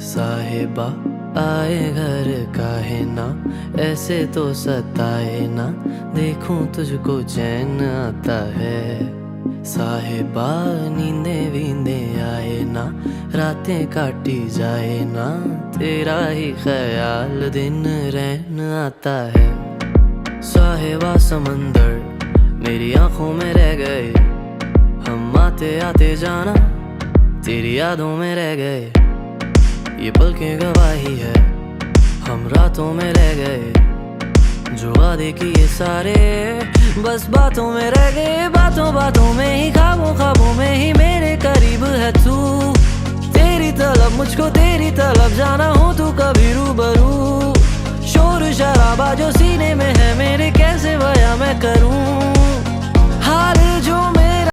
साहिबा आए घर काहे ना, ऐसे तो सताए ना, देखूं तुझको चैन आता है। साहिबा नींदे वींदे आए ना, रातें काटी जाए ना, तेरा ही ख्याल दिन रहन आता है। साहिबा समंदर मेरी आंखों में रह गए, हम आते आते जाना तेरी यादों में रह गए। ये पल की गवाही है, हम रातों में रह गए, जो वादे किए सारे बस बातों में रह गए। बातों बातों में ही, ख्वाबों ख्वाबों में ही मेरे करीब है तू। तेरी तलब मुझको तेरी तलब, जाना हो तू कभी रूबरू। शोर शराबा जो सीने में है मेरे, कैसे बयां मैं करूं।